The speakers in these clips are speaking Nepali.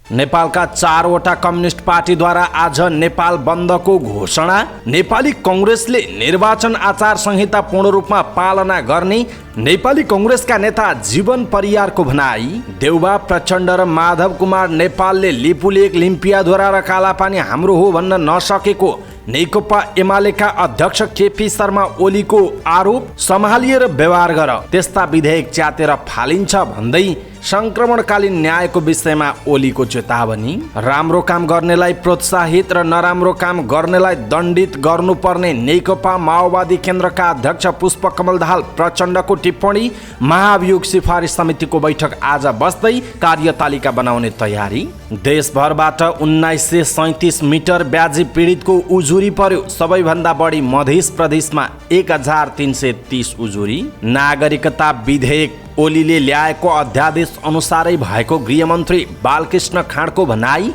नेपालका 4वटा कम्युनिस्ट पार्टीद्वारा आज नेपाल बन्दको घोषणा। नेपाली कांग्रेसले निर्वाचन आचार संहिता पूर्ण रूपमा पालना गर्ने नेपाली कांग्रेसका नेता जीवन परियारको भनाई। देउबा प्रचण्ड र माधव कुमार नेपालले लिपुलेक लिम्पियाद्वारा र कालापानी हाम्रो हो भन्न नसकेको नेकपा एमालेका अध्यक्ष केपी शर्मा ओलीको आरोप। सम्हालिएर व्यवहार गर, त्यस्ता विधेयक च्यातेर फालिन्छ भन्दै संक्रमणकालीन न्यायको विषयमा ओलीको चेतावनी। राम्रो काम गर्नेलाई प्रोत्साहित र नराम्रो काम गर्नेलाई दण्डित गर्नुपर्ने नेकपा माओवादी केन्द्रका अध्यक्ष पुष्पकमल दाहाल प्रचण्डको टिप्पणी। महाभियोग सिफारिस समितिको बैठक आज बस्दै कार्यतालिका बनाउने तयारी। देशभरबाट 1937 मिटर ब्याजी पीडितको उजुरी पर्यो। सबैभन्दा बढी मध्य प्रदेशमा 1330 उजुरी। नागरिकता विधेयक ओलीले ल्याएको अध्यादेश अनुसारै भएको गृहमन्त्री बालकृष्ण खाँडको भनाई।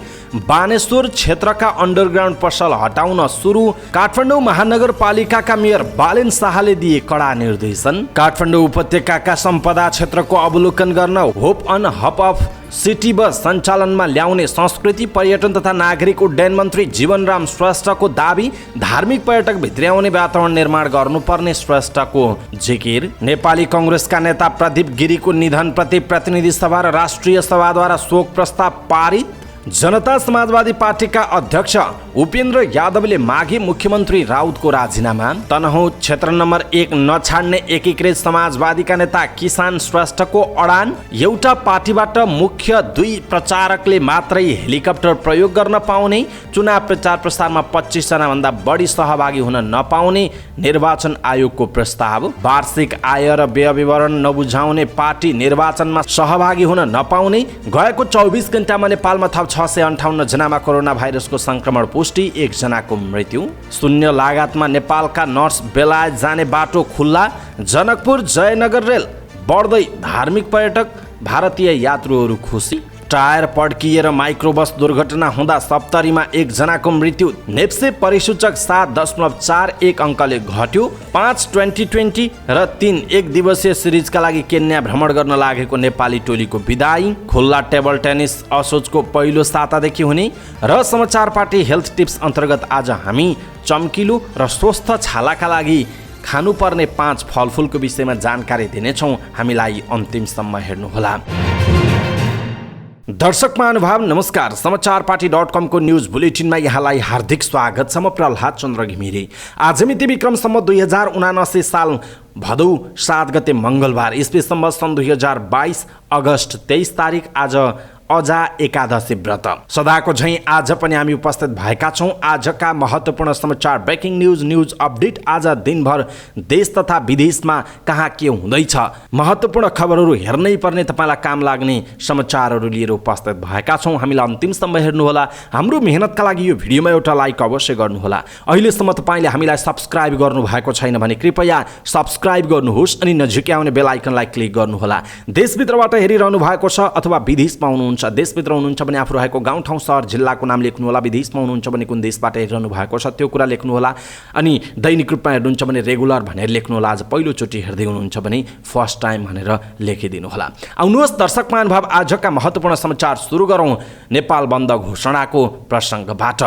बानेश्वर क्षेत्रका अन्डरग्राउन्ड पसल हटाउन सुरु। काठमाडौँ महानगरपालिकाका मेयर बालेन शाहले दिए कडा निर्देशन। काठमाडौँ उपत्यकाका सम्पदा क्षेत्रको अवलोकन गर्न hop on hop off city bus सञ्चालनमा ल्याउने संस्कृति पर्यटन तथा नागरिक उड्डयन मन्त्री जीवनराम श्रेष्ठको दाबी। धार्मिक पर्यटक भित्र्याउने वातावरण निर्माण गर्नुपर्ने श्रेष्ठको जिकिर। नेपाली कांग्रेसका नेता प्रदीप गिरीको निधनप्रति प्रतिनिधि सभा र राष्ट्रिय सभाद्वारा शोक प्रस्ताव पारित। जनता समाजवादी पार्टीका अध्यक्ष उपेन्द्र यादवले मागे मुख्यमन्त्री राउतको राजीनामा। तनहुँ क्षेत्र नम्बर 1 नछाड्ने एकीकृत समाजवादीका नेता किसान श्रेष्ठको अडान। एउटा पार्टीबाट मुख्य 2 प्रचारकले मात्रै हेलिकप्टर प्रयोग गर्न पाउने। चुनाव प्रचार प्रसारमा 25 जना भन्दा बढी सहभागी हुन नपाउने निर्वाचन आयोगको प्रस्ताव। वार्षिक आय र व्यय विवरण नबुझाउने पार्टी निर्वाचनमा सहभागी हुन नपाउने। गएको 24 घण्टामा नेपालमा थप 658 जनामा कोरोना भाइरसको संक्रमण पुष्टि। 1 जनाको मृत्यु। शून्य लागतमा नेपालका नर्स बेलायत जाने बाटो खुल्ला। जनकपुर जयनगर रेल बढ्दै धार्मिक पर्यटक भारतीय यात्रुहरू खुसी। टायर पड्किएर माइक्रोबस दुर्घटना हुँदा सप्तरीमा 1 जनाको मृत्यु। नेप्से परिसूचक 7.41 अङ्कले घट्यो। 5 2020 र 3 एक दिवसीय सिरिजका लागि केन्या भ्रमण गर्न लागेको नेपाली टोलीको बिदाई। खुल्ला टेबल टेनिस असोजको पहिलो सातादेखि हुने। र समाचार पार्टी हेल्थ टिप्स अन्तर्गत आज हामी चम्किलो र स्वस्थ छालाका लागि खानुपर्ने 5 फलफुलको विषयमा जानकारी दिनेछौँ। हामीलाई अन्तिमसम्म हेर्नुहोला। दर्शक महानुभाव नमस्कार। समाचार पार्टी.com को न्यूज बुलेटिनमा यहाँलाई हार्दिक स्वागत छ। म प्रहलाद चन्द्र घिमिरे। आज मिति विक्रम सम्वत 2079 साल भदौ 7 गते मंगलबार, ईस्वी सम्वत सन् 2022 अगस्त 23 तारिक आज अजा एकादशी व्रत। सदाको झैं आज पनि हामी उपस्थित भएका छौं। आजका महत्त्वपूर्ण समाचार ब्रेकिङ न्यूज अपडेट। आज दिनभर देश तथा विदेशमा कहाँ के हुँदैछ, महत्त्वपूर्ण खबरहरू हेर्नै पर्ने, तपाईलाई काम लाग्ने समाचारहरू लिएर उपस्थित भएका छौं। हामीलाई अन्तिमसम्म हेर्नुहोला। हाम्रो मेहनतका लागि यो भिडियोमा एउटा लाइक अवश्य गर्नुहोला। अहिलेसम्म तपाईले हामीलाई सब्स्क्राइब गर्नु भएको छैन भने कृपया सब्स्क्राइब गर्नुहोस् अनि नजिकै आउने बेल आइकनलाई क्लिक गर्नुहोला। देशभित्रबाट हेरिरहनु भएको छ अथवा विदेशमा हुनुहुन्छ, देशभित्र हुनुहुन्छ भने आफू रहेको गाउँ ठाउँ सहर जिल्लाको नाम लेख्नुहोला। विदेशमा हुनुहुन्छ भने कुन देशबाट हेरिरहनु भएको छ त्यो कुरा लेख्नुहोला। अनि दैनिक रूपमा हेर्नुहुन्छ भने रेगुलर भनेर लेख्नुहोला। आज पहिलोचोटि हेर्दै हुनुहुन्छ भने फर्स्ट टाइम भनेर लेखिदिनुहोला। आउनुहोस् दर्शक महानुभाव, आजका महत्त्वपूर्ण समाचार सुरु गरौँ नेपाल बन्द घोषणाको प्रसङ्गबाट।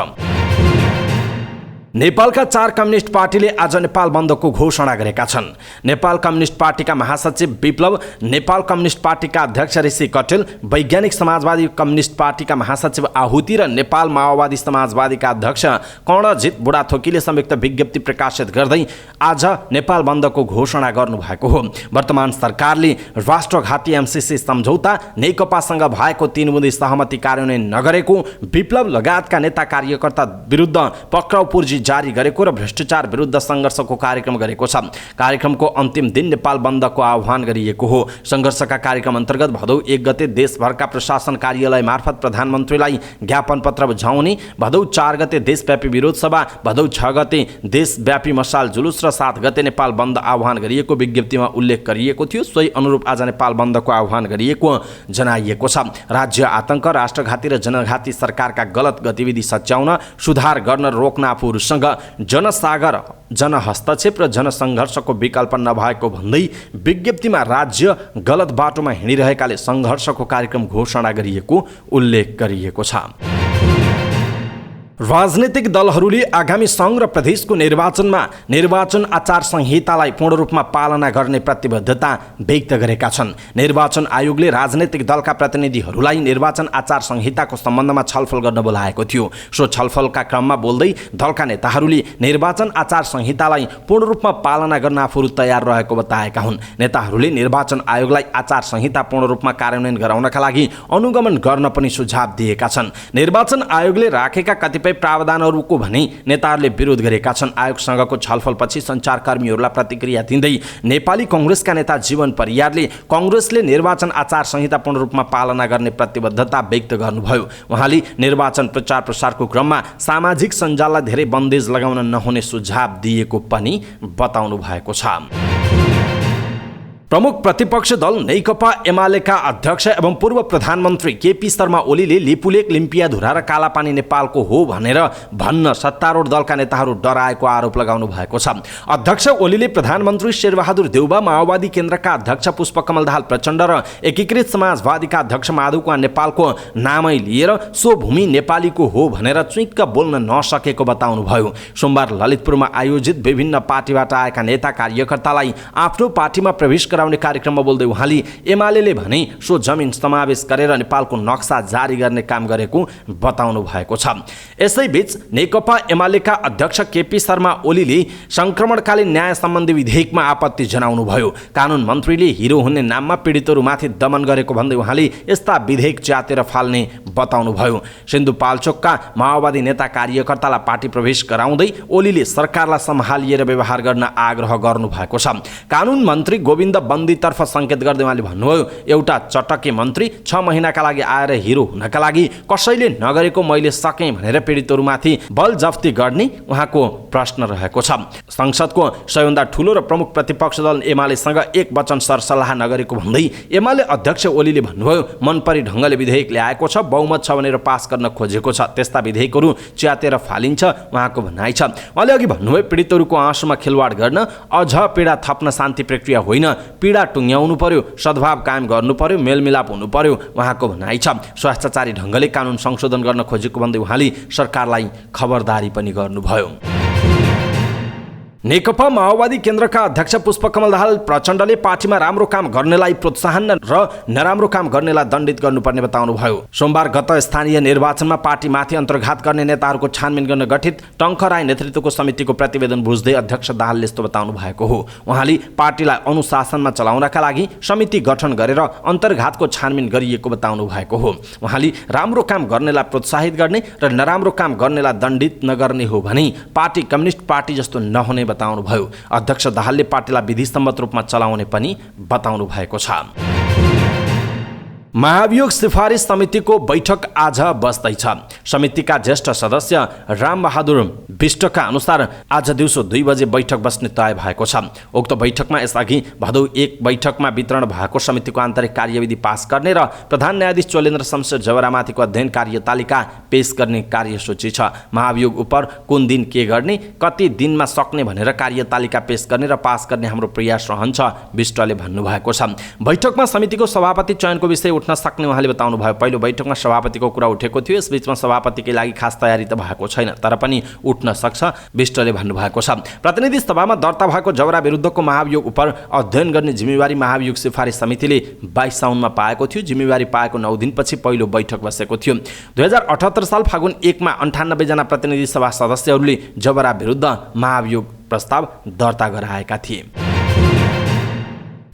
नेपालका 4 कम्युनिस्ट पार्टीले आज नेपाल बन्दको घोषणा गरेका छन्। नेपाल कम्युनिस्ट पार्टीका महासचिव विप्लव, नेपाल कम्युनिस्ट पार्टीका अध्यक्ष ऋषि कटेल, वैज्ञानिक समाजवादी कम्युनिस्ट पार्टीका महासचिव आहुति र नेपाल माओवादी समाजवादीका अध्यक्ष कर्णजित बुढाथोकीले संयुक्त विज्ञप्ति प्रकाशित गर्दै आज नेपाल बन्दको घोषणा गर्नुभएको हो। वर्तमान सरकारले राष्ट्रघाती एमसीसी सम्झौता नेकपासँग भएको 3 बुँदे सहमति कार्यान्वयन नगरेको, विप्लव लगायतका नेता कार्यकर्ता विरुद्ध पक्राउ पूर्जी जारी गरेको र भ्रष्टाचार विरुद्ध सङ्घर्षको कार्यक्रम गरेको छ। कार्यक्रमको अन्तिम दिन नेपाल बन्दको आह्वान गरिएको हो। सङ्घर्षका कार्यक्रम अन्तर्गत भदौ 1 गते देशभरका प्रशासन कार्यालय मार्फत प्रधानमन्त्रीलाई ज्ञापन पत्र बुझाउने, भदौ 4 गते देशव्यापी विरोध सभा, भदौ 6 गते देशव्यापी मसाल जुलुस र 7 गते नेपाल बन्द आह्वान गरिएको विज्ञप्तिमा उल्लेख गरिएको थियो। सोही अनुरूप आज नेपाल बन्दको आह्वान गरिएको जनाइएको छ। राज्य आतंक, राष्ट्रघाती र जनघाती सरकारका गलत गतिविधि सच्याउन, सुधार गर्न रोक्न आफूहरू हामीसँग जनसागर, जनहस्तक्षेप र जनसङ्घर्षको विकल्प नभएको भन्दै विज्ञप्तिमा राज्य गलत बाटोमा हिँडिरहेकाले सङ्घर्षको कार्यक्रम घोषणा गरिएको उल्लेख गरिएको छ। राजनीतिक दलहरूले आगामी सङ्घ र प्रदेशको निर्वाचनमा निर्वाचन आचार संहितालाई पूर्ण रूपमा पालना गर्ने प्रतिबद्धता व्यक्त गरेका छन्। निर्वाचन आयोगले राजनीतिक दलका प्रतिनिधिहरूलाई निर्वाचन आचार संहिताको सम्बन्धमा छलफल गर्न बोलाएको थियो। सो छलफलका क्रममा बोल्दै दलका नेताहरूले निर्वाचन आचार संहितालाई पूर्ण रूपमा पालना गर्न आफूहरू तयार रहेको बताएका हुन्। नेताहरूले निर्वाचन आयोगलाई आचार संहिता पूर्ण रूपमा कार्यान्वयन गराउनका लागि अनुगमन गर्न पनि सुझाव दिएका छन्। निर्वाचन आयोगले राखेका कतिपय प्रावधानहरूको भने नेताहरूले विरोध गरेका छन्। आयोगसँगको छलफलपछि सञ्चारकर्मीहरूलाई प्रतिक्रिया दिँदै नेपाली कङ्ग्रेसका नेता जीवन परियारले कङ्ग्रेसले निर्वाचन आचार संहिता पूर्ण रूपमा पालना गर्ने प्रतिबद्धता व्यक्त गर्नुभयो। उहाँले निर्वाचन प्रचार प्रसारको क्रममा सामाजिक सञ्जाललाई धेरै बन्देज लगाउन नहुने सुझाव दिएको पनि बताउनु भएको छ। प्रमुख प्रतिपक्ष दल नेकपा एमालेका अध्यक्ष एवं पूर्व प्रधानमन्त्री केपी शर्मा ओलीले लिपुलेक, लिम्पियाधुरा र कालापानी नेपालको हो भनेर भन्न सत्तारूढ दलका नेताहरू डराएको आरोप लगाउनु भएको छ। अध्यक्ष ओलीले प्रधानमन्त्री शेरबहादुर देउबा, माओवादी केन्द्रका अध्यक्ष पुष्पकमल दाहाल प्रचण्ड र एकीकृत समाजवादीका अध्यक्ष माधव नेपालको नामै लिएर सो भूमि नेपालीको हो भनेर चुइक्क बोल्न नसकेको बताउनुभयो। सोमबार ललितपुरमा आयोजित विभिन्न पार्टीबाट आएका नेता कार्यकर्तालाई आफ्नो पार्टीमा प्रवेश गराउने कार्यक्रममा बोल्दै उहाँले एमालेले भने सो जमिन समावेश गरेर नेपालको नक्सा जारी गर्ने काम गरेको बताउनु भएको छ। यसैबीच नेकपा एमालेका अध्यक्ष केपी शर्मा ओलीले संक्रमणकालीन न्याय सम्बन्धी विधेयकमा आपत्ति जनाउनुभयो। कानुन मन्त्रीले हिरो हुने नाममा पीडितहरूमाथि दमन गरेको भन्दै उहाँले यस्ता विधेयक च्यातेर फाल्ने बताउनुभयो। सिन्धुपाल्चोकका माओवादी नेता कार्यकर्तालाई पार्टी प्रवेश गराउँदै ओलीले सरकारलाई सम्हालिएर व्यवहार गर्न आग्रह गर्नुभएको छ। कानुन मन्त्री गोविन्द बन्दीतर्फ सङ्केत गर्दै उहाँले भन्नुभयो, एउटा चटके मन्त्री 6 महिनाका लागि आएर हिरो हुनका लागि कसैले नगरेको मैले सकेँ भनेर पीडितहरूमाथि बलजफ्ती गर्ने उहाँको प्रश्न रहेको छ। संसदको सबैभन्दा ठुलो र प्रमुख प्रतिपक्ष दल एमालेसँग एक वचन सरसल्लाह नगरेको भन्दै एमाले अध्यक्ष ओलीले भन्नुभयो, मनपरी ढङ्गले विधेयक ल्याएको छ, बहुमत छ भनेर पास गर्न खोजेको छ, त्यस्ता विधेयकहरू च्यातेर फालिन्छ उहाँको भनाइ छ। उहाँले अघि भन्नुभयो, पीडितहरूको आँसुमा खेलवाड गर्न, अझ पीडा थप्न शान्ति प्रक्रिया होइन, पीडा टुङ्ग्याउनु पर्यो, सद्भाव कायम गर्नु पर्यो, मेलमिलाप हुनु पर्यो उहाँको भनाइ छ। स्वास्थ्यचारी ढङ्गले कानुन संशोधन गर्न खोजेको भन्दै उहाँले सरकारलाई खबरदारी पनि गर्नुभयो। नेकपा माओवादी केन्द्रका अध्यक्ष पुष्पकमल दाहाल प्रचण्डले पार्टीमा राम्रो काम गर्नेलाई प्रोत्साहन र नराम्रो काम गर्नेलाई दण्डित गर्नुपर्ने बताउनुभयो। सोमबार गत स्थानीय निर्वाचनमा पार्टीमाथि अन्तर्घात गर्ने नेताहरूको छानबिन गर्न गठित टङ्क राई नेतृत्वको समितिको प्रतिवेदन बुझ्दै अध्यक्ष दाहालले यस्तो बताउनु भएको हो। उहाँले पार्टीलाई अनुशासनमा चलाउनका लागि समिति गठन गरेर अन्तर्घातको छानबिन गरिएको बताउनु भएको हो। उहाँले राम्रो काम गर्नेलाई प्रोत्साहित गर्ने र नराम्रो काम गर्नेलाई दण्डित नगर्ने हो भने पार्टी कम्युनिस्ट पार्टी जस्तो नहुने बताउनुभयो। अध्यक्ष दाहालले पार्टीलाई विधिसम्मत रूपमा चलाउने पनि बताउनु भएको छ। महाभियोग सिफारिस समितिको बैठक आज बस्दैछ। समितिका ज्येष्ठ सदस्य रामबहादुर विष्टका अनुसार आज दिउँसो 2 बजे बैठक बस्ने तय भएको छ। उक्त बैठकमा यसअघि भदौ 1 बैठकमा वितरण भएको समितिको आन्तरिक कार्यविधि पास गर्ने र प्रधान न्यायाधीश चोलेन्द्र शमशेर जवरामाथिको अध्ययन कार्यतालिका पेश गर्ने कार्यसूची छ। महाभियोग उप कुन दिन के गर्ने, कति दिनमा सक्ने भनेर कार्यतालिका पेश गर्ने र पास गर्ने हाम्रो प्रयास रहन्छ, विष्टले भन्नुभएको छ। बैठकमा समितिको सभापति चयनको विषय उठ्न सक्ने उहाँले बताउनु भयो। पहिलो बैठकमा सभापतिको कुरा उठेको थियो, यसबीचमा सभापतिकै लागि खास तयारी त भएको छैन, तर पनि उठ्न सक्छ, विष्टले भन्नुभएको छ। प्रतिनिधि सभामा दर्ता भएको जवरा विरुद्धको महाभियोग उप अध्ययन गर्ने जिम्मेवारी महाभियोग सिफारिस समितिले 22 साउनमा पाएको थियो। जिम्मेवारी पाएको 9 दिनपछि पहिलो बैठक बसेको थियो। 2078 साल फागुन 1 मा 98 जना प्रतिनिधि सभा सदस्यहरूले जवरा विरुद्ध महाभियोग प्रस्ताव दर्ता गराएका थिए।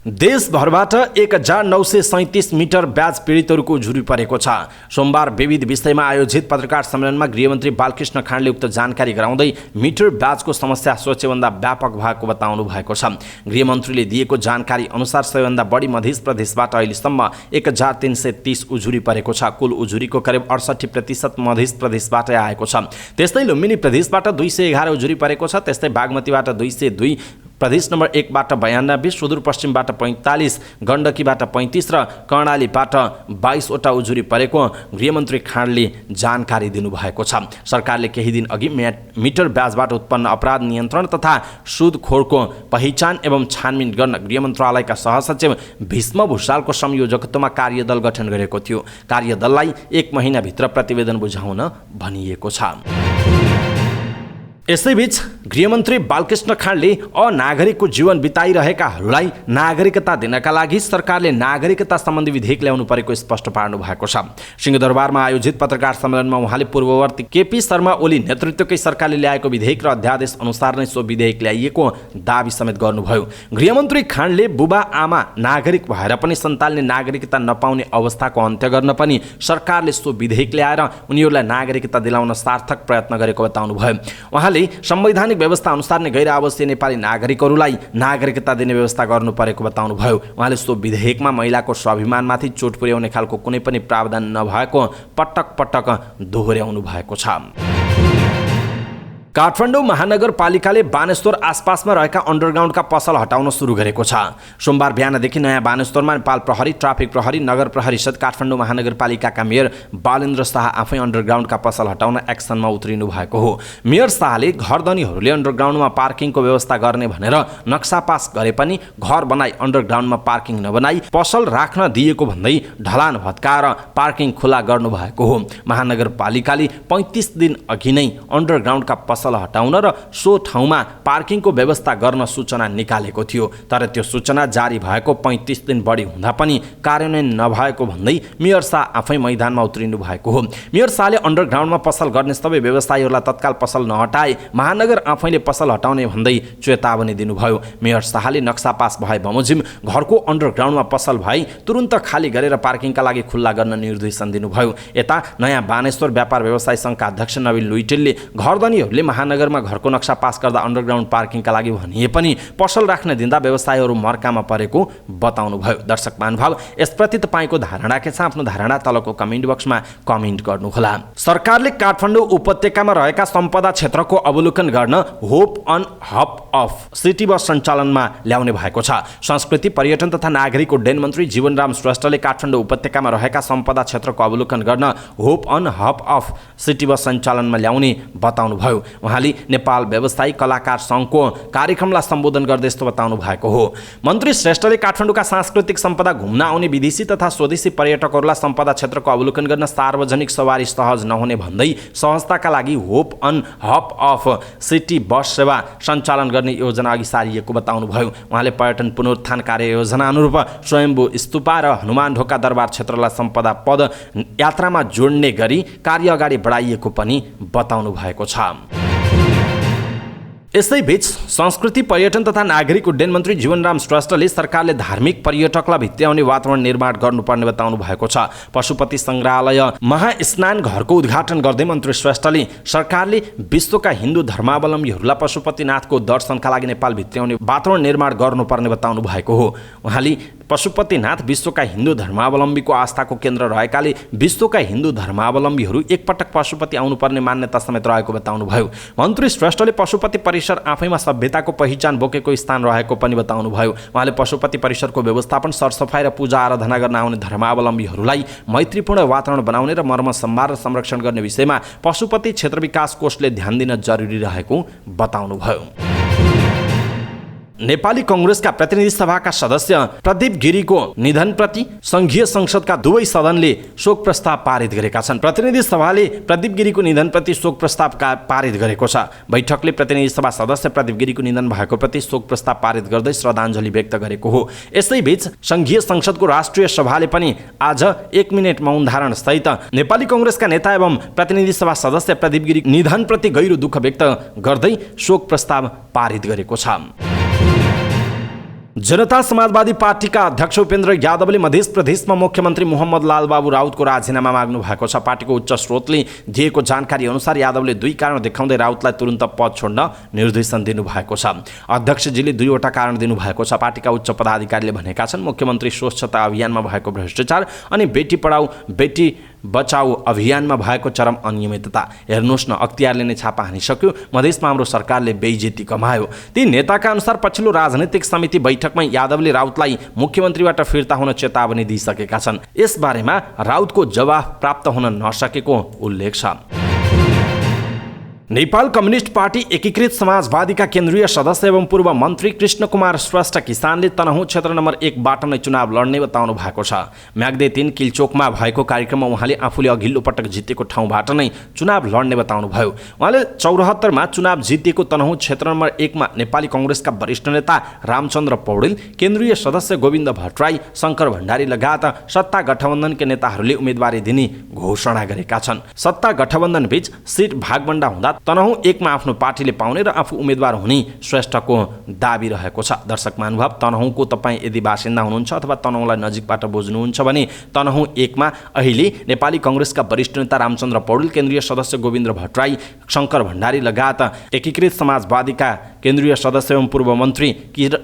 देशभरबाट 1937 मिटर ब्याज पीडितहरूको उजुरी परेको छ। सोमबार विविध विषयमा आयोजित पत्रकार सम्मेलनमा गृहमन्त्री बालकृष्ण खाँडले उक्त जानकारी गराउँदै मिटर ब्याजको समस्या सोचेभन्दा व्यापक भएको बताउनु भएको छ। गृहमन्त्रीले दिएको जानकारी अनुसार सबैभन्दा बढी मध्य प्रदेशबाट अहिलेसम्म 1330 उजुरी परेको छ। कुल उजुरीको करिब 68% मध्य प्रदेशबाट आएको छ। त्यस्तै लुम्बिनी प्रदेशबाट 211 उजुरी परेको छ। त्यस्तै बागमतीबाट 202, प्रदेश नम्बर 1 बाट 92, सुदूरपश्चिमबाट 45, गण्डकीबाट 35 र कर्णालीबाट 22 वटा उजुरी परेको गृहमन्त्री खाँडले जानकारी दिनुभएको छ। सरकारले केही दिन अघि मिटर ब्याजबाट उत्पन्न अपराध नियन्त्रण तथा सुदखोरको पहिचान एवं छानबिन गर्न गृह मन्त्रालयका सहसचिव भीष्म भूषालको संयोजकत्वमा कार्यदल गठन गरेको थियो। कार्यदललाई 1 महिनाभित्र प्रतिवेदन बुझाउन भनिएको छ। यसैबीच गृहमन्त्री बालकृष्ण खाँडले अनागरिकको जीवन बिताइरहेकाहरूलाई नागरिकता दिनका लागि सरकारले नागरिकता सम्बन्धी विधेयक ल्याउनु परेको स्पष्ट पार्नु भएको छ। सिंहदरबारमा आयोजित पत्रकार सम्मेलनमा उहाँले पूर्ववर्ती केपी शर्मा ओली नेतृत्वकै सरकारले ल्याएको विधेयक र अध्यादेश अनुसार नै सो विधेयक ल्याइएको दाबी समेत गर्नुभयो। गृहमन्त्री खाँडले बुबा आमा नागरिक भएर पनि सन्तानले नागरिकता नपाउने अवस्थाको अन्त्य गर्न पनि सरकारले सो विधेयक ल्याएर उनीहरूलाई नागरिकता दिलाउन सार्थक प्रयत्न गरेको बताउनुभयो। उहाँले संवैधानिक व्यवस्था अनुसार नै गैर आवासीय नेपाली नागरिकहरूलाई नागरिकता दिने व्यवस्था गर्नु परेको बताउनुभयो। उहाँले सो विधेयकमा महिलाको स्वाभिमानमाथि चोट पुर्याउने खालको कुनै पनि प्रावधान नभएको पटक पटक दोहोर्याउनु भएको छ। काठमाडौँ महानगरपालिकाले बानेश्वर आसपासमा रहेका अन्डरग्राउन्डका पसल हटाउन सुरु गरेको छ। सोमबार बिहानदेखि नयाँ बानेश्वरमा नेपाल प्रहरी, ट्राफिक प्रहरी, नगर प्रहरी सहित काठमाडौँ महानगरपालिकाका मेयर बालेन्द्र शाह आफै अन्डरग्राउन्डका पसल हटाउन एक्सनमा उत्रिनु भएको हो। मेयर शाहले घरधनीहरूले अन्डरग्राउन्डमा पार्किङको व्यवस्था गर्ने भनेर नक्सा पास गरे पनि घर बनाई अन्डरग्राउन्डमा पार्किङ नबनाई पसल राख्न दिएको भन्दै ढलान भत्काएर पार्किङ खुला गर्नु भएको हो। महानगरपालिकाले 35 दिन अघि नै अन्डरग्राउन्डका पसल हटाउन र सो ठाउँमा पार्किङको व्यवस्था गर्न सूचना निकालेको थियो। तर त्यो सूचना जारी भएको 35 दिन बढी हुँदा पनि कार्यान्वयन नभएको भन्दै मेयर शाह आफै मैदानमा उत्रिनु भएको हो। मेयर शाहले अन्डरग्राउन्डमा पसल गर्ने सबै व्यवसायीहरूलाई तत्काल पसल नहटाए महानगर आफैले पसल हटाउने भन्दै चेतावनी दिनुभयो। मेयर शाहले नक्सा पास भए बमोजिम घरको अन्डरग्राउन्डमा पसल भई तुरुन्त खाली गरेर पार्किङका लागि खुल्ला गर्न निर्देशन दिनुभयो। यता नयाँ बानेश्वर व्यापार व्यवसाय सङ्घका अध्यक्ष नवीन लुइटेलले घरधनीहरूले महानगरमा घरको नक्सा पास गर्दा अन्डरग्राउन्ड पार्किङका लागि भनिए पनि पसल राख्न दिँदा व्यवसायीहरू मर्कामा परेको बताउनुभयो। दर्शक महानुभाव, यसप्रति तपाईँको धारणा के छ? आफ्नो धारणा तलको कमेन्ट बक्समा कमेन्ट गर्नुहोला। सरकारले काठमाडौँ उपत्यकामा रहेका सम्पदा क्षेत्रको अवलोकन गर्न hop on hop off city bus सञ्चालनमा ल्याउने भएको छ। संस्कृति, पर्यटन तथा नागरिक उड्डयन मन्त्री जीवनराम श्रेष्ठले काठमाडौँ उपत्यकामा रहेका सम्पदा क्षेत्रको अवलोकन गर्न hop on hop off city bus सञ्चालनमा ल्याउने बताउनुभयो। उहाँले नेपाल व्यवसायी कलाकार सङ्घको कार्यक्रमलाई सम्बोधन गर्दै यस्तो बताउनु भएको हो। मन्त्री श्रेष्ठले काठमाडौँका सांस्कृतिक सम्पदा घुम्न आउने विदेशी तथा स्वदेशी पर्यटकहरूलाई सम्पदा क्षेत्रको अवलोकन गर्न सार्वजनिक सवारी सहज नहुने भन्दै सहजताका लागि hop on hop off city bus सेवा सञ्चालन गर्ने योजना अघि सारिएको बताउनुभयो। उहाँले पर्यटन पुनरुत्थान कार्ययोजना अनुरूप स्वयम्भू स्तूपा र हनुमान ढोका दरबार क्षेत्रलाई सम्पदा पद यात्रामा जोड्ने गरी कार्य अगाडि बढाइएको पनि बताउनु भएको छ। यसैबीच संस्कृति, पर्यटन तथा नागरिक उड्डयन मन्त्री जीवनराम श्रेष्ठले सरकारले धार्मिक पर्यटकलाई भित्र्याउने वातावरण निर्माण गर्नुपर्ने बताउनु भएको छ। पशुपति सङ्ग्रहालय महास्नान घरको उद्घाटन गर्दै मन्त्री श्रेष्ठले सरकारले विश्वका हिन्दू धर्मावलम्बीहरूलाई पशुपतिनाथको दर्शनका लागि नेपाल भित्र्याउने वातावरण निर्माण गर्नुपर्ने बताउनु भएको हो। उहाँले पशुपतिनाथ विश्वका हिन्दू धर्मावलम्बीको आस्थाको केन्द्र रहेकाले विश्वका हिन्दू धर्मावलम्बीहरू एकपटक पशुपति आउनुपर्ने मान्यता समेत रहेको बताउनुभयो। मन्त्री श्रेष्ठले पशुपति परिसर आफैमा सभ्यताको पहिचान बोकेको स्थान रहेको पनि बताउनुभयो। उहाँले पशुपति परिसरको व्यवस्थापन, सरसफाइ र पूजा आराधना गर्न आउने धर्मावलम्बीहरूलाई मैत्रीपूर्ण वातावरण बनाउने र मर्म सम्मान र संरक्षण गर्ने विषयमा पशुपति क्षेत्र विकास कोषले ध्यान दिन जरुरी रहेको बताउनुभयो। नेपाली कांग्रेसका प्रतिनिधि सभाका सदस्य प्रदीप गिरीको निधनप्रति संघीय संसदका दुवै सदनले शोक प्रस्ताव पारित गरेका छन्। प्रतिनिधि सभाले प्रदीप गिरीको निधनप्रति शोक प्रस्ताव पारित गरेको छ। बैठकले प्रतिनिधि सभा सदस्य प्रदीप गिरीको निधन भएको प्रति शोक प्रस्ताव पारित गर्दै श्रद्धाञ्जली व्यक्त गरेको हो। यसैबीच संघीय संसदको राष्ट्रिय सभाले पनि आज 1 मिनेट मौन धारण सहित नेपाली कांग्रेसका नेता एवं प्रतिनिधि सभा सदस्य प्रदीप गिरी निधनप्रति गहिरो दुःख व्यक्त गर्दै शोक प्रस्ताव पारित गरेको छ। जनता समाजवादी पार्टीका अध्यक्ष उपेन्द्र यादवले मध्य प्रदेशमा मुख्यमन्त्री मोहम्मद लाल बाबु राउतको राजीनामा माग्नु भएको छ। पार्टीको उच्च स्रोतले दिएको जानकारी अनुसार यादवले 2 कारण देखाउँदै राउतलाई तुरुन्त पद छोड्न निर्देशन दिनुभएको छ। अध्यक्षजीले 2 वटा कारण दिनुभएको छ। पार्टीका उच्च पदाधिकारीले भनेका छन् मुख्यमन्त्री स्वच्छता अभियानमा भएको भ्रष्टाचार अनि बेटी पढाऊ बेटी बचाऊ अभियानमा भएको चरम अनियमितता। हेर्नुहोस् न, अख्तियारले नै छापा हानिसक्यो, मधेसमा हाम्रो सरकारले बेइज्जती कमायो। ती नेताका अनुसार पछिल्लो राजनीतिक समिति बैठकमा यादवले राउतलाई मुख्यमन्त्रीबाट फिर्ता हुन चेतावनी दिइसकेका छन्। यसबारेमा राउतको जवाफ प्राप्त हुन नसकेको उल्लेख छ। नेपाल कम्युनिस्ट पार्टी एकीकृत समाजवादीका केन्द्रीय सदस्य एवं पूर्व मन्त्री कृष्णकुमार श्रेष्ठ किसानले तनहुँ क्षेत्र नम्बर 1बाट नै चुनाव लड्ने बताउनु भएको छ। म्याग्दे 3 किलचोकमा भएको कार्यक्रममा उहाँले आफूले अघिल्लो पटक जितेको ठाउँबाट नै चुनाव लड्ने बताउनु भयो। उहाँले 74मा चुनाव जितेको तनहुँ क्षेत्र नम्बर 1मा नेपाली कङ्ग्रेसका वरिष्ठ नेता रामचन्द्र पौडेल, केन्द्रीय सदस्य गोविन्द भट्टराई, शङ्कर भण्डारी लगायत सत्ता गठबन्धनका नेताहरूले उम्मेदवारी दिने घोषणा गरेका छन्। सत्ता गठबन्धन बीच सिट भागबण्डा हुँदा तनहुँ 1मा आफ्नो पार्टीले पाउने र आफू उम्मेदवार हुने श्रेष्ठको दाबी रहेको छ। दर्शक महानुभाव, तनहुँको तपाईँ यदि बासिन्दा हुनुहुन्छ अथवा तनहुँलाई नजिकबाट बुझ्नुहुन्छ भने तनहुँ 1मा अहिले नेपाली कङ्ग्रेसका वरिष्ठ नेता रामचन्द्र पौडेल, केन्द्रीय सदस्य गोविन्द भट्टराई, शङ्कर भण्डारी लगायत एकीकृत समाजवादीका केन्द्रीय सदस्य एवं पूर्व मन्त्री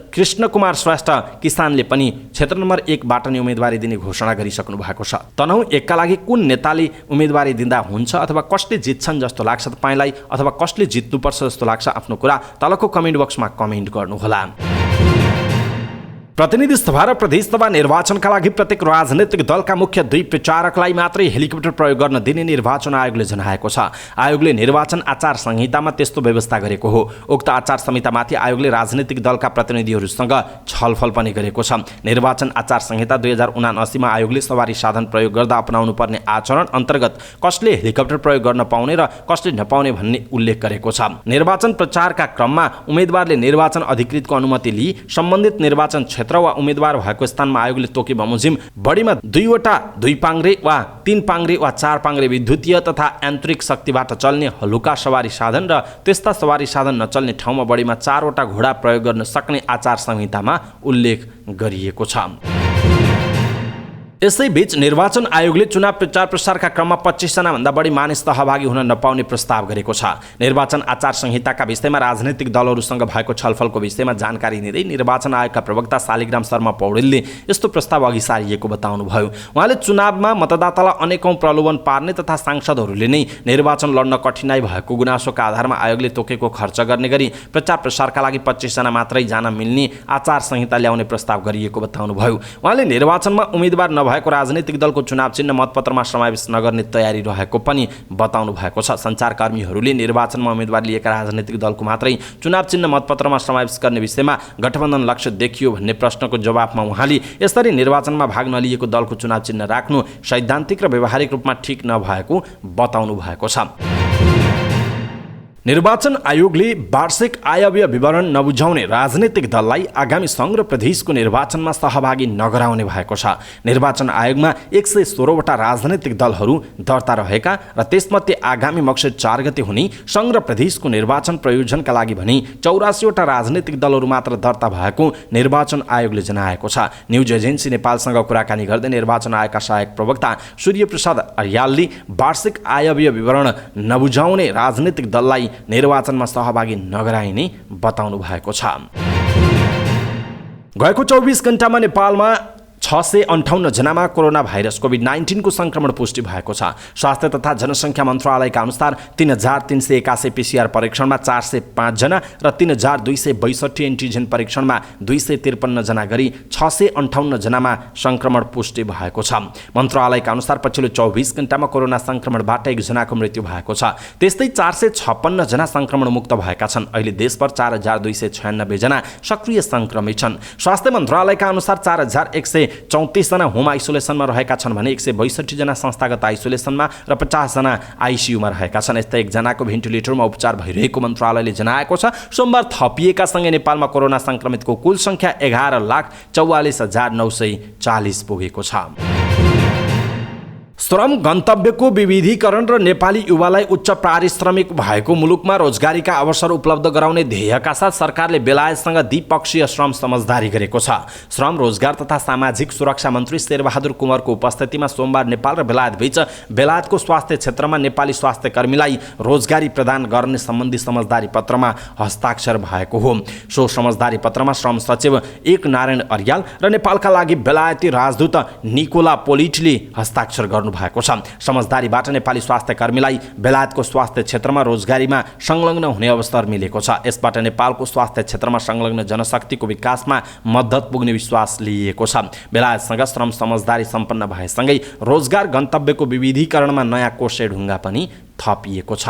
कृष्णकुमार श्रेष्ठ किसानले पनि क्षेत्र नम्बर 1बाट नै उम्मेदवारी दिने घोषणा गरिसक्नु भएको छ। तनहुँ 1का लागि कुन नेताले उम्मेदवारी दिँदा हुन्छ अथवा कसले जित्छन् जस्तो लाग्छ तपाईँलाई, अथवा कसले जित्नुपर्छ जस्तो लाग्छ, आफ्नो कुरा तलको कमेन्ट बक्समा कमेन्ट गर्नुहोला। प्रतिनिधि सभा र प्रदेश सभा निर्वाचनका लागि प्रत्येक राजनैतिक दलका मुख्य 2 प्रचारकलाई मात्रै हेलिकप्टर प्रयोग गर्न दिने निर्वाचन आयोगले जनाएको छ। आयोगले निर्वाचन आचार संहितामा त्यस्तो व्यवस्था गरेको हो। उक्त आचार संहितामाथि आयोगले राजनैतिक दलका प्रतिनिधिहरूसँग छलफल पनि गरेको छ। निर्वाचन आचार संहिता 2079 मा आयोगले सवारी साधन प्रयोग गर्दा अपनाउनु पर्ने आचरण अन्तर्गत कसले हेलिकप्टर प्रयोग गर्न पाउने र कसले नपाउने भन्ने उल्लेख गरेको छ। निर्वाचन प्रचारका क्रममा उम्मेदवारले निर्वाचन अधिकृतको अनुमति लिई सम्बन्धित निर्वाचन क्षेत्र वा उम्मेदवार भएको स्थानमा आयोगले तोके बमोजिम बढीमा 2वटा 2 पाङ्ग्रे वा 3 पाङ्ग्रे वा 4 पाङ्ग्रे विद्युतीय तथा यान्त्रिक शक्तिबाट चल्ने हलुका सवारी साधन र त्यस्ता सवारी साधन नचल्ने ठाउँमा बढीमा 4वटा घोडा प्रयोग गर्न सक्ने आचार संहितामा उल्लेख गरिएको छ। यसैबीच निर्वाचन आयोगले चुनाव प्रचार प्रसारका क्रममा 25 जनाभन्दा बढी मानिस सहभागी हुन नपाउने प्रस्ताव गरेको छ। निर्वाचन आचार संहिताका विषयमा राजनैतिक दलहरूसँग भएको छलफलको विषयमा जानकारी दिँदै निर्वाचन आयोगका प्रवक्ता शालिग्राम शर्मा पौडेलले यस्तो प्रस्ताव अघि सारिएको बताउनुभयो। उहाँले चुनावमा मतदातालाई अनेकौं प्रलोभन पार्ने तथा सांसदहरूले नै निर्वाचन लड्न कठिनाई भएको गुनासोका आधारमा आयोगले तोकेको खर्च गर्ने गरी प्रचार प्रसारका लागि 25 जना मात्रै जान मिल्ने आचार संहिता ल्याउने प्रस्ताव गरिएको बताउनुभयो। उहाँले निर्वाचनमा उम्मेदवार भएको राजनीतिक दलको चुनाव चिन्ह मतपत्रमा समावेश नगर्ने तयारी रहेको पनि बताउनु भएको छ। सञ्चारकर्मीहरूले निर्वाचनमा उम्मेदवार लिएका राजनीतिक दलको मात्रै चुनाव चिन्ह मतपत्रमा समावेश गर्ने विषयमा गठबन्धन लक्ष्य देखियो भन्ने प्रश्नको जवाफमा उहाँले यसरी निर्वाचनमा भाग नलिएको दलको चुनाव चिन्ह राख्नु सैद्धान्तिक र व्यावहारिक रूपमा ठिक नभएको बताउनु भएको छ। निर्वाचन आयोगले वार्षिक आयव्यय विवरण नबुझाउने राजनीतिक दललाई आगामी सङ्घ र प्रदेशको निर्वाचनमा सहभागी नगराउने भएको छ। निर्वाचन आयोगमा 116वटा राजनीतिक दलहरू दर्ता रहेका र त्यसमध्ये आगामी मक्सिर 4 गते हुने सङ्घ र प्रदेशको निर्वाचन प्रयोजनका लागि भने 84वटा राजनीतिक दलहरू मात्र दर्ता भएको निर्वाचन आयोगले जनाएको छ। न्युज एजेन्सी नेपालसँग कुराकानी गर्दै निर्वाचन आयोगका सहायक प्रवक्ता सूर्यप्रसाद अर्यालले वार्षिक आयव्यय विवरण नबुझाउने राजनीतिक दललाई निर्वाचनमा सहभागी नगराइने बताउनु भएको छ। गएको 24 घण्टामा नेपालमा 658 जनामा कोरोना भाइरस कोभिड-19 को संक्रमण पुष्टि भएको छ। स्वास्थ्य तथा जनसङ्ख्या मन्त्रालयका अनुसार 3381 पीसीआर परीक्षणमा 405 जना र 3262 एन्टिजेन परीक्षणमा 253 जना गरी 658 जनामा संक्रमण पुष्टि भएको छ। मन्त्रालयका अनुसार पछिल्लो 24 घण्टामा कोरोना संक्रमणबाट 1 जनाको मृत्यु भएको छ। त्यस्तै 456 जना संक्रमण मुक्त भएका छन्। अहिले देशभर 4296 जना सक्रिय संक्रमित छन्। स्वास्थ्य मन्त्रालयका अनुसार 4134 जना होम आइसोलेसनमा रहेका छन् भने 162 जना संस्थागत आइसोलेसनमा र 50 जना आइसियुमा रहेका छन्। यस्तै 1 जनाको भेन्टिलेटरमा उपचार भइरहेको मन्त्रालयले जनाएको छ। सोमबार थपिएका सँगै नेपालमा कोरोना संक्रमितको कुल संख्या 11,44,940 पुगेको छ। श्रम गन्तव्यको विविधीकरण र नेपाली युवालाई उच्च पारिश्रमिक भएको मुलुकमा रोजगारीका अवसर उपलब्ध गराउने ध्येयका साथ सरकारले बेलायतसँग द्विपक्षीय श्रम समझदारी गरेको छ। श्रम रोजगार तथा सामाजिक सुरक्षा मन्त्री शेरबहादुर कुँवरको उपस्थितिमा सोमबार नेपाल र बेलायत बीच बेलायतको स्वास्थ्य क्षेत्रमा नेपाली स्वास्थ्य कर्मीलाई रोजगारी प्रदान गर्ने सम्बन्धी समझदारी पत्रमा हस्ताक्षर भएको हो। सो समझदारी पत्रमा श्रम सचिव एक नारायण अर्याल र नेपालका लागि बेलायती राजदूत निकोला पोलिटले हस्ताक्षर गर्नुभएको छ। समझदारीबाट नेपाली स्वास्थ्य कर्मीलाई बेलायतको स्वास्थ्य क्षेत्रमा रोजगारीमा संलग्न हुने अवसर मिलेको छ। यसबाट नेपालको स्वास्थ्य क्षेत्रमा संलग्न जनशक्तिको विकासमा मद्दत पुग्ने विश्वास लिइएको छ। बेलायतसँग श्रम समझदारी सम्पन्न भएसँगै रोजगार गन्तव्यको विविधीकरणमा नयाँ कोसे ढुङ्गा पनि थपिएको छ।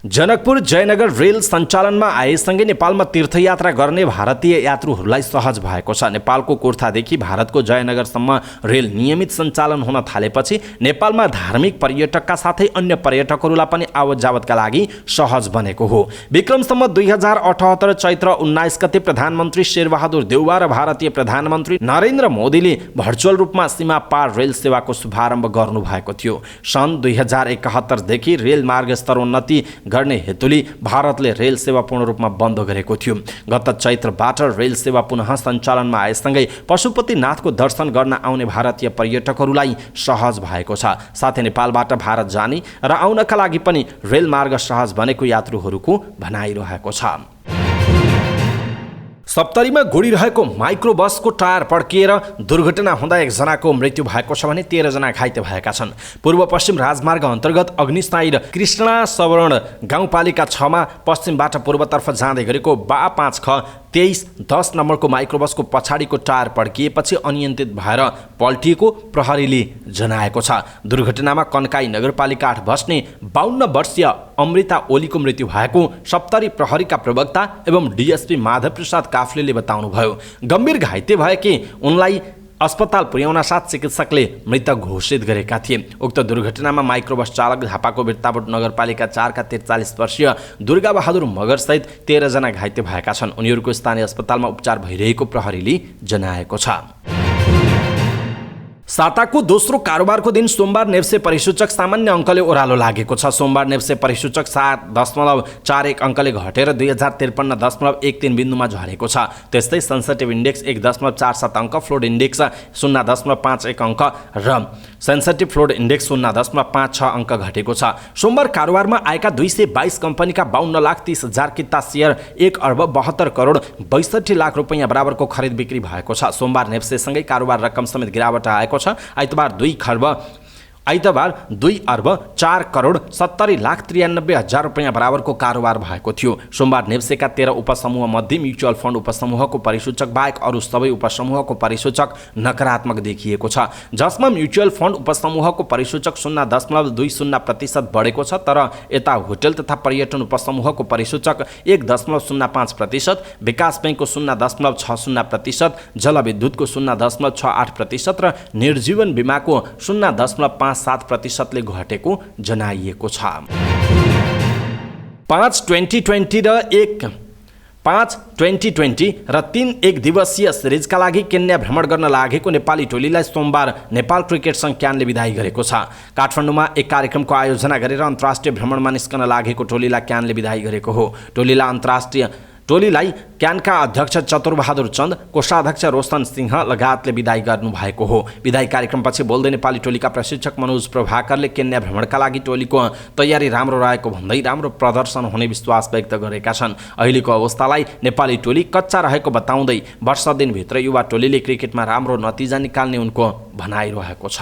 जनकपुर जयनगर रेल सञ्चालनमा आएसँगै नेपालमा तीर्थयात्रा गर्ने भारतीय यात्रुहरूलाई सहज भएको छ। नेपालको कुर्थादेखि भारतको जयनगरसम्म रेल नियमित सञ्चालन हुन थालेपछि नेपालमा धार्मिक पर्यटकका साथै अन्य पर्यटकहरूलाई पनि आवत जावतका लागि सहज बनेको हो। विक्रमसम्म 2078 चैत्र 19 गते प्रधानमन्त्री शेरबहादुर देउवा र भारतीय प्रधानमन्त्री नरेन्द्र मोदीले भर्चुअल रूपमा सीमा पार रेल सेवाको शुभारम्भ गर्नुभएको थियो। सन् 2071 देखि रेल मार्ग स्तरोन्नति गर्ने हेतुले भारतले रेल सेवा पूर्ण रूपमा बन्द गरेको थियो। गत चैत्रबाट रेल सेवा पुनः सञ्चालनमा आएसँगै पशुपतिनाथको दर्शन गर्न आउने भारतीय पर्यटकहरूलाई सहज भएको छ। साथै नेपालबाट भारत जाने र आउनका लागि पनि रेल मार्ग सहज बनेको यात्रुहरूको भनाइरहेको छ। सप्तरीमा घुडिरहेको माइक्रो बसको टायर पड्किएर दुर्घटना हुँदा एकजनाको मृत्यु भएको छ भने 13 जना घाइते भएका छन्। पूर्व पश्चिम राजमार्ग अन्तर्गत अग्निसाई र कृष्णा सवर्ण गाउँपालिका 6 मा पश्चिमबाट पूर्वतर्फ जाँदै गरेको बा5 ख 2310 नम्बरको माइक्रोबसको पछाडिको टायर पड्किएपछि अनियन्त्रित भएर पल्टिएको प्रहरीले जनाएको छ। दुर्घटनामा कन्काई नगरपालिका 8 बस्ने 52 वर्षीय अमृता ओलीको मृत्यु भएको सप्तरी प्रहरीका प्रवक्ता एवं डीएसपी माधव प्रसाद काफ्लेले बताउनुभयो। गम्भीर घाइते भएकी उनलाई अस्पताल पुर्याउन साथ चिकित्सकले मृतक घोषित गरेका थिए। उक्त दुर्घटनामा माइक्रोबस चालक झापाको बिर्ताबोट नगरपालिका 4 का 43 वर्षीय दुर्गाबहादुर मगरसहित 13 जना घाइते भएका छन्। उनीहरूको स्थानीय अस्पतालमा उपचार भइरहेको प्रहरीले जनाएको छ। साताको दोस्रो कारोबारको दिन सोमबार नेप्से परिसूचक सामान्य अङ्कले ओह्रालो लागेको छ। सोमबार नेप्से परिसूचक 7.41 अङ्कले घटेर 2053.13 बिन्दुमा झरेको छ। त्यस्तै सेन्सिटिभ इन्डेक्स 1.47 अङ्क, फ्लोड इन्डेक्स 0.51 अङ्क र सेन्सिटिभ फ्लोड इन्डेक्स 0.56 अङ्क घटेको छ। सोमबार कारोबारमा आएका 222 कम्पनीका 52,30,000 किता सेयर 1 अर्ब 72 करोड 62 लाख रुपैयाँ बराबरको खरिद बिक्री भएको छ। सोमबार नेप्सेसँगै कारोबार रकम समेत गिरावट आएको छ। आइतबार 2 अर्ब 4 करोड 70 लाख 93 हजार रुपैयाँ बराबरको कारोबार भएको थियो। सोमबार नेप्सेका 13 उपसमूह मध्ये म्युचुअल फन्ड उपसमूहको परिसूचक बाहेक अरू सबै उपसमूहको परिसूचक नकारात्मक देखिएको छ, जसमा म्युचुअल फन्ड उपसमूहको परिसूचक 0.20% बढेको छ। तर यता होटल तथा पर्यटन उपसमूहको परिसूचक 1.05%, विकास बैङ्कको 0.60%, जलविद्युतको 0.68% र निर्जीवन बिमाको 0.57% घटेको जनाइएको छ। 5-2020 र 3 एक दिवसीय सिरिजका लागि केन्या भ्रमण गर्न लागेको नेपाली टोलीलाई सोमबार नेपाल क्रिकेट संघ क्यानले बिदाई गरेको छ। काठमाडौँमा एक कार्यक्रमको आयोजना गरेर अन्तर्राष्ट्रिय भ्रमणमा निस्कन लागेको टोलीलाई क्यानले बिदाई गरेको हो। टोलीलाई क्यानका अध्यक्ष चतुरबहादुर चन्द, कोषाध्यक्ष रोशन सिंह लगायतले बिदाई गर्नुभएको हो। बिदाई कार्यक्रमपछि बोल्दै नेपाली टोलीका प्रशिक्षक मनोज प्रभाकरले केन्या भ्रमणका लागि टोलीको तयारी राम्रो रहेको भन्दै राम्रो प्रदर्शन हुने विश्वास व्यक्त गरेका छन्। अहिलेको अवस्थालाई नेपाली टोली कच्चा रहेको बताउँदै वर्ष दिनभित्र युवा टोलीले क्रिकेटमा राम्रो नतिजा निकाल्ने उनको भनाइरहेको छ।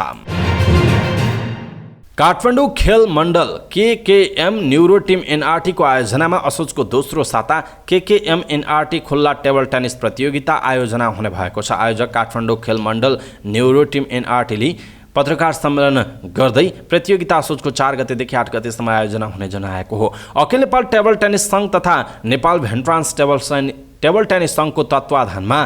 काठमाडौँ खेल मण्डल केकेएम न्युरो टिम एनआरटी को आयोजनामा असोजको दोस्रो साता केकेएम एनआरटी खुल्ला टेबल टेनिस प्रतियोगिता आयोजना हुने भएको छ। आयोजक काठमाडौँ खेल मण्डल न्युरो टिम एनआरटीले पत्रकार सम्मेलन गर्दै प्रतियोगिता असोजको 4 गतेदेखि 8 गतेसम्म आयोजना हुने जनाएको हो। अखिल नेपाल टेबल टेनिस सङ्घ तथा नेपाल भेन्ट्रान्स टेबल टेनिस सङ्घको तत्वाधानमा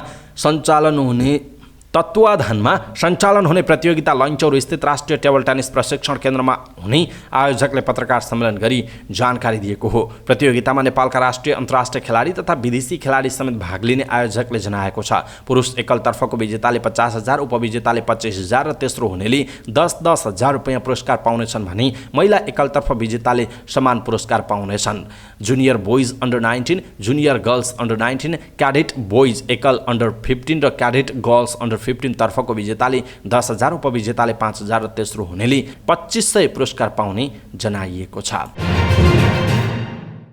सञ्चालन हुने प्रतियोगिता लैनचौर स्थित राष्ट्रिय टेबल टेनिस प्रशिक्षण केन्द्रमा हुने आयोजकले पत्रकार सम्मेलन गरी जानकारी दिएको हो। प्रतियोगितामा नेपालका राष्ट्रिय अन्तर्राष्ट्रिय खेलाडी तथा विदेशी खेलाडी समेत भाग लिने आयोजकले जनाएको छ। पुरुष एकलतर्फको विजेताले 50,000, उपविजेताले 25,000 र तेस्रो हुनेले 10,000 रुपैयाँ पुरस्कार पाउनेछन् भने महिला एकलतर्फ विजेताले समान पुरस्कार पाउनेछन्। Junior boys under 19, junior girls under 19, cadet boys एकल अन्डर 15 र क्याडेट गर्ल्स अन्डर 15 तर्फको विजेताले 10,000, उपविजेताले 5,000 र तेस्रो हुनेले 2,500 पुरस्कार पाउने जनाइएको छ।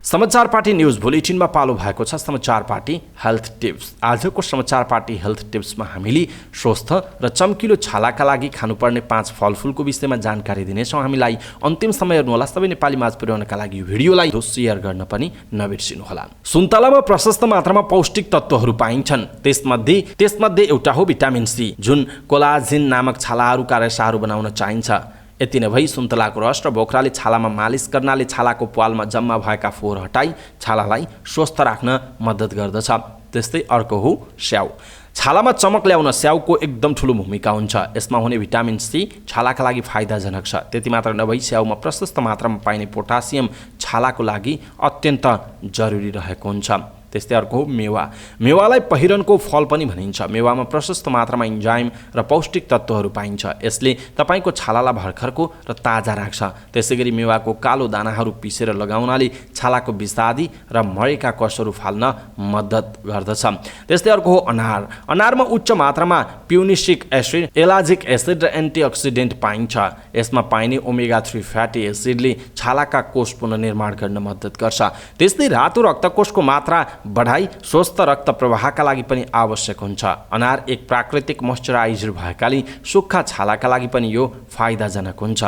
समाचार पार्टी न्युज बुलेटिनमा पालो भएको छ समाचार पार्टी हेल्थ टिप्स। आजको समाचार पार्टी हेल्थ टिप्समा हामीले स्वस्थ र चम्किलो छालाका लागि खानुपर्ने 5 फलफुलको विषयमा जानकारी दिनेछौँ। हामीलाई अन्तिम समय हेर्नुहोला। सबै नेपाली माझ पुर्याउनका लागि यो भिडियोलाई सेयर गर्न पनि नबिर्सिनुहोला। सुन्तलामा प्रशस्त मात्रामा पौष्टिक तत्त्वहरू पाइन्छन्। त्यसमध्ये एउटा हो भिटामिन सी, जुन कोलाजिन नामक छालाहरूका रेसाहरू बनाउन चाहिन्छ। यति नै भई सुन्तलाको रस र बोक्राले छालामा मालिस गर्नाले छालाको प्वालमा जम्मा भएका फोहोर हटाई छालालाई स्वस्थ राख्न मद्दत गर्दछ। त्यस्तै अर्को हो स्याउ। छालामा चमक ल्याउन स्याउको एकदम ठुलो भूमिका हुन्छ। यसमा हुने भिटामिन सी छालाका लागि फाइदाजनक छ। त्यति मात्र नभई स्याउमा प्रशस्त मात्रामा पाइने पोटासियम छालाको लागि अत्यन्त जरुरी रहेको हुन्छ। त्यस्तै अर्को हो मेवा। मेवालाई पहिरनको फल पनि भनिन्छ। मेवामा प्रशस्त मात्रामा इन्जाइम र पौष्टिक तत्त्वहरू पाइन्छ। यसले तपाईँको छालालाई भर्खरको र ताजा राख्छ। त्यसैगरी मेवाको कालो दानाहरू पिसेर लगाउनाले छालाको विषादी र मरेका कसहरू फाल्न मद्दत गर्दछ। त्यस्तै अर्को हो अनार। अनारमा उच्च मात्रामा प्युनिसिक एसिड, एलाजिक एसिड र एन्टिअक्सिडेन्ट पाइन्छ। यसमा पाइने ओमेगा 3 फ्याटी एसिडले छालाका कोष पुनर्निर्माण गर्न मद्दत गर्छ। त्यस्तै रातो रक्तकोषको मात्रा बढाई स्वस्थ रक्त प्रवाहका लागि पनि आवश्यक हुन्छ। अनार एक प्राकृतिक मोइस्चराइजर भएकाले सुक्खा छालाका लागि पनि यो फाइदाजनक हुन्छ।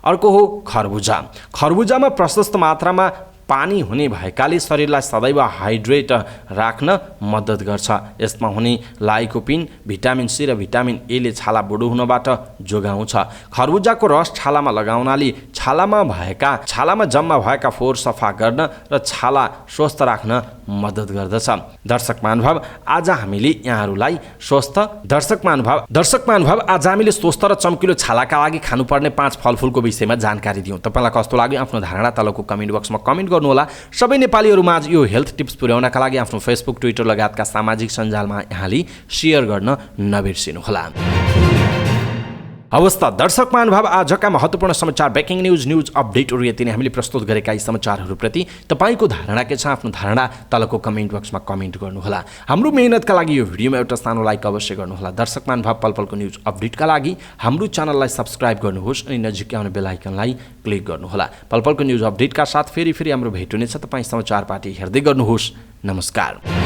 अर्को हो खरबुजा। खरबुजामा प्रशस्त मात्रामा पानी हुने भएकाले शरीरलाई सदैव हाइड्रेट राख्न मद्दत गर्छ। यसमा हुने लाइकोपिन, भिटामिन सी र भिटामिन ए ले छाला बुढो हुनबाट जोगाउँछ। खरबुजाको रस छालामा लगाउनाले छालामा जम्मा भएका फोहोर सफा गर्न र छाला स्वस्थ राख्न मद्दत गर्दछ। दर्शक महानुभाव, आज हामीले स्वस्थ र चम्किलो छालाका लागि खानुपर्ने 5 फलफुलको विषयमा जानकारी दियौँ। तपाईँलाई कस्तो लाग्यो आफ्नो धारणा तलको कमेन्ट बक्समा कमेन्ट गर्नुहोला। सबै नेपालीहरूमा आज यो हेल्थ टिप्स पुर्याउनका लागि आफ्नो फेसबुक, ट्विटर लगायतका सामाजिक सञ्जालमा यहाँले सेयर गर्न नबिर्सिनुहोला। अवस्था दर्शक महानुभाव, आजका महत्त्वपूर्ण समाचार ब्रेकिङ न्युज अपडेटहरू यति नै हामीले प्रस्तुत गरेका यी समाचारहरूप्रति तपाईँको धारणा के छ? आफ्नो धारणा तलको कमेन्ट बक्समा कमेन्ट गर्नुहोला। हाम्रो मेहनतका लागि यो भिडियोमा एउटा सानो लाइक अवश्य गर्नुहोला। दर्शक महानुभाव, पलपलको न्युज अपडेटका लागि हाम्रो च्यानललाई सब्स्क्राइब गर्नुहोस् अनि नजिकै आउने बेल आइकनलाई क्लिक गर्नुहोला। पलपलको न्युज अपडेटका साथ फेरि हाम्रो भेट हुनेछ। तपाईँ समाचार पार्टी हेर्दै गर्नुहोस्। नमस्कार।